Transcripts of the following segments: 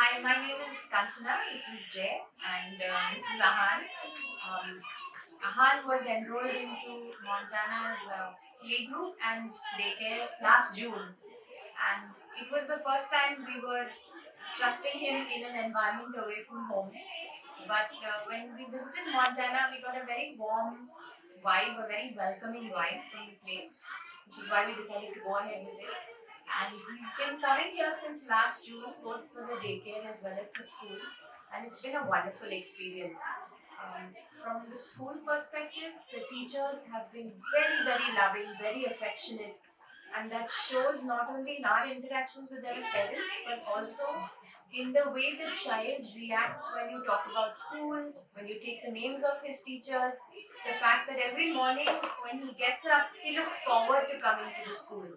Hi, my name is Kanchana. This is Jay, and this is Ahan. Um, Ahan was enrolled into Montana's playgroup and daycare last June, and it was the first time we were trusting him in an environment away from home. But when we visited Montana, we got a very warm vibe, a very welcoming vibe from the place, which is why we decided to go ahead with it. And he's been coming here since last June, both for the daycare as well as the school, and it's been a wonderful experience. From the school perspective, the teachers have been very loving, very affectionate, and that shows not only in our interactions with them as parents, but also in the way the child reacts when you talk about school, when you take the names of his teachers, the fact that every morning when he gets up, he looks forward to coming to the school.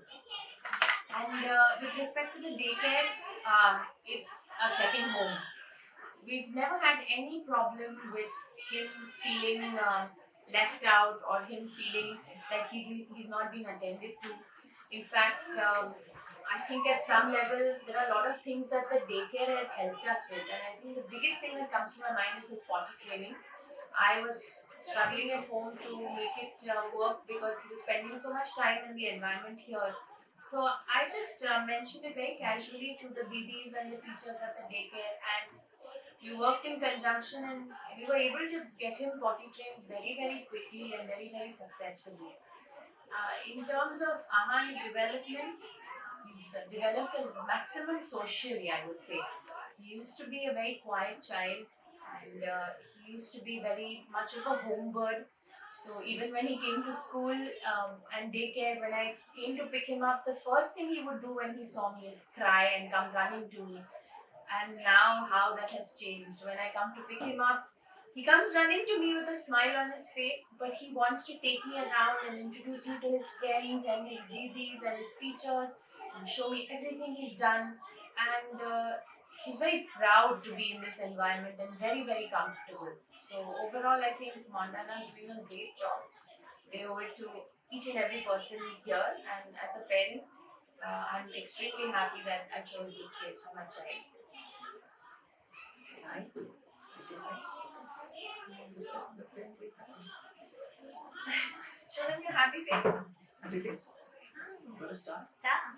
And with respect to the daycare, it's a second home. We've never had any problem with him feeling left out or him feeling like he's not being attended to. In fact, I think at some level there are a lot of things that the daycare has helped us with, and I think the biggest thing that comes to my mind is his potty training. I was struggling at home to make it work because he was spending so much time in the environment here. So I just mentioned it very casually to the didis and the teachers at the daycare, and we worked in conjunction and we were able to get him potty trained very quickly and very successfully. In terms of Ahan's development, he's developed a maximum socially, I would say. He used to be a very quiet child, and he used to be very much of a home bird. So even when he came to school and daycare, when I came to pick him up, the first thing he would do when he saw me is cry and come running to me. And now how that has changed. When I come to pick him up, he comes running to me with a smile on his face, but he wants to take me around and introduce me to his friends and his didis and his teachers and show me everything he's done. And he's very proud to be in this environment and very comfortable. So overall, I think Montana's doing a great job. They owe it to each and every person here. And as a parent, I'm extremely happy that I chose this place for my child. Hi. Say hi. Show them your happy face. Happy face. Got a star? Stop.